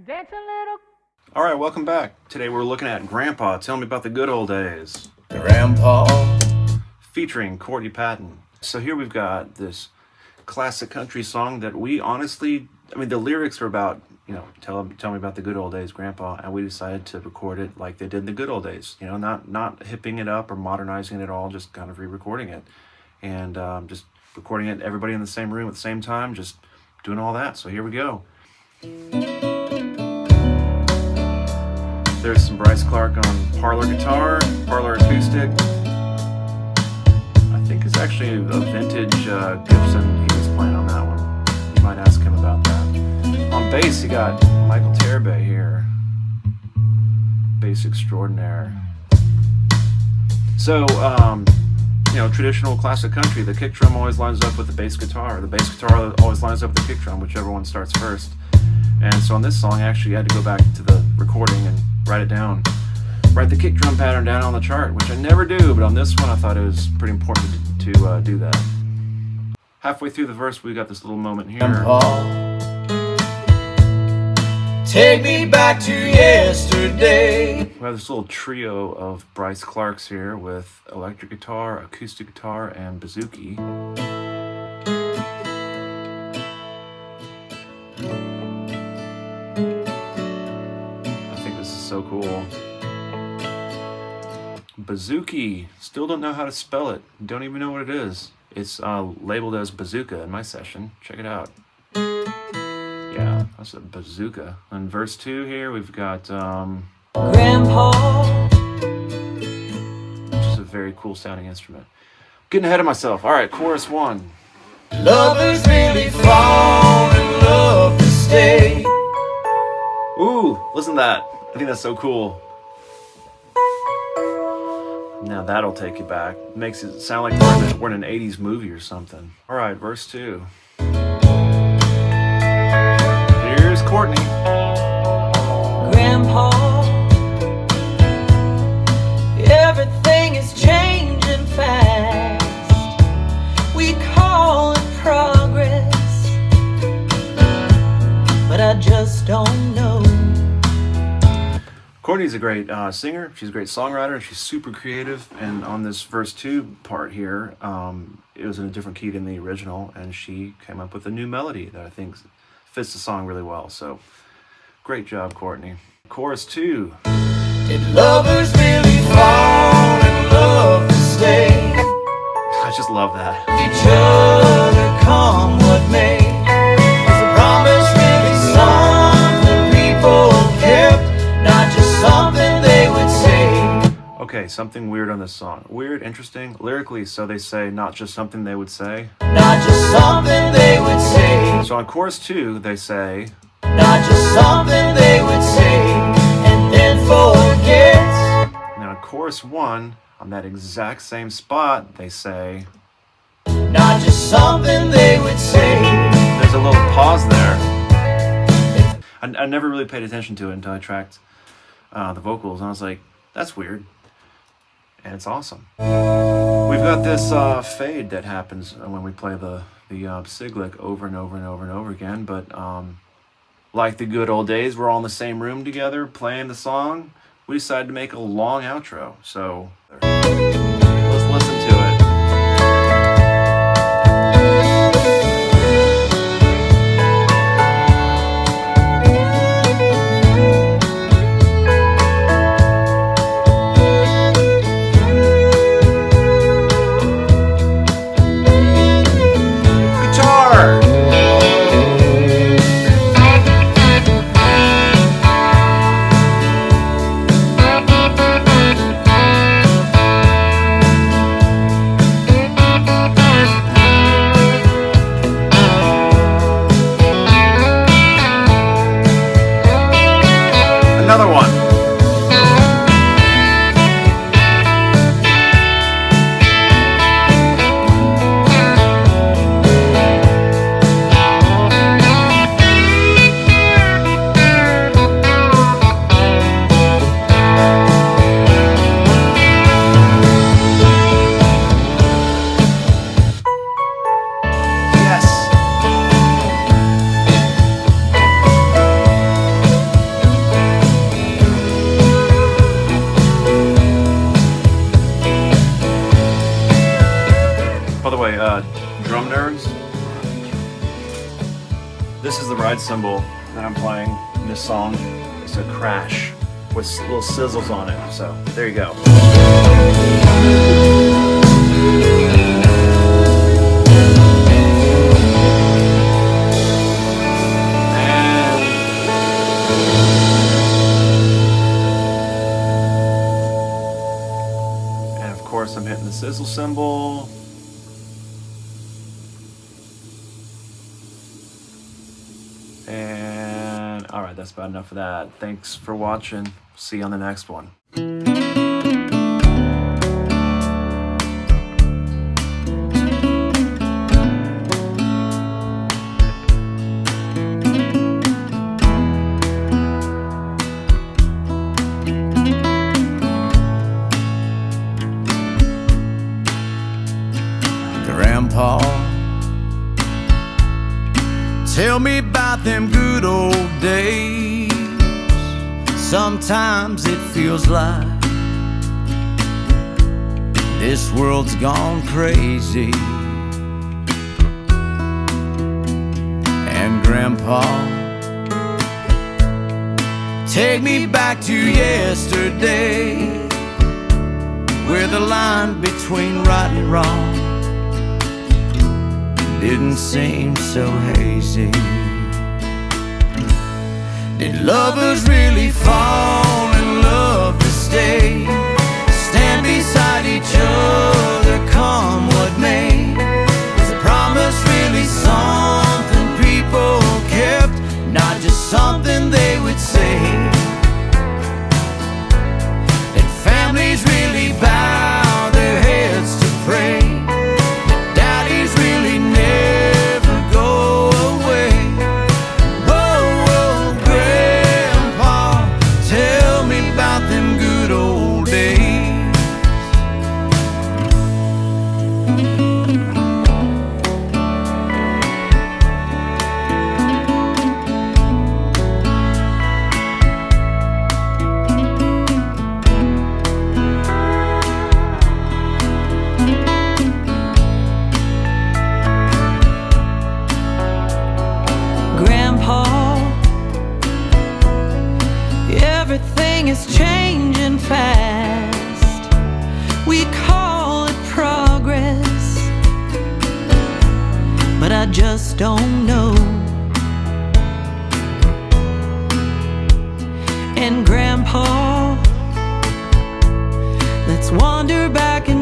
Dance a little. All right, welcome back. Today we're looking at Grandpa, Tell Me About the Good Old Days, Grandpa. featuring Courtney Patton. So here we've got this classic country song that we honestly, the lyrics are about, tell me about the good old days, Grandpa, and we decided to record it like they did in the good old days. Not hipping it up or modernizing it at all, just kind of re-recording it, and just recording it, everybody in the same room at the same time, just doing all that. So here we go. There's some Bryce Clark on parlor guitar, parlor acoustic. I think it's actually a vintage Gibson he was playing on that one. You might ask him about that. On bass, you got Michael Terabay here. Bass extraordinaire. So, traditional classic country, the kick drum always lines up with the bass guitar. The bass guitar always lines up with the kick drum, whichever one starts first. And so on this song, I actually had to go back to the recording and write it down. Write the kick drum pattern down on the chart, which I never do, but on this one I thought it was pretty important to do that. Halfway through the verse, we got this little moment here. Grandpa, take me back to yesterday. We have this little trio of Bryce Clarks here with electric guitar, acoustic guitar, and bouzouki. I think this is so cool. Bouzouki. Still don't know how to spell it. Don't even know what it is. It's labeled as bazooka in my session. Check it out. Yeah, that's a bazooka. In verse 2 here, we've got Grandpa, which is a very cool sounding instrument. Getting ahead of myself. All right, chorus 1. lovers really fall in love to stay. Ooh, listen to that. I think that's so cool. Now that'll take you back. Makes it sound like we're in an 80s movie or something. All right, verse 2. Here's Courtney. Grandpa, everything is changing fast. We call it progress, but I just don't know. Courtney's a great singer. She's a great songwriter. She's super creative. And on this verse 2 part here, it was in a different key than the original, and she came up with a new melody that I think fits the song really well. So, great job, Courtney. Chorus 2. Did lovers really fall in love to stay? I just love that. Each other come what may. Was the promise really something people kept? Not just something they would say. Okay, something weird on this song. Weird, interesting. Lyrically, so they say, not just something they would say. Not just something they would say. So on chorus 2, they say, Not just something they would say and then forget. now in chorus 1, on that exact same spot, they say, Not just something they would say. there's a little pause there. I never really paid attention to it until I tracked the vocals, and I was like, that's weird. And it's awesome. We've got this fade that happens when we play the sig lick over and over and over and over again, but like the good old days, we're all in the same room together playing the song. We decided to make a long outro, so let's listen to it. Guitar! way, drum nerds, this is the ride cymbal that I'm playing in this song. It's a crash with little sizzles on it. So there you go. And of course I'm hitting the sizzle cymbal. And all right, that's about enough of that. Thanks for watching. See you on the next one. Grandpa, tell me about them good old days. Sometimes it feels like this world's gone crazy. And Grandpa, take me back to yesterday, where the line between right and wrong didn't seem so hazy. Did lovers really fall in love to stay? Stand beside each other, come what may? Was the promise really something people kept, not just something they would say? Did families really bow their heads to pray? Daddies really never go away? Whoa, whoa, Grandpa, tell me about them good old days. Grandpa, everything is changing fast. We call it progress, but I just don't know. And Grandpa, let's wander back in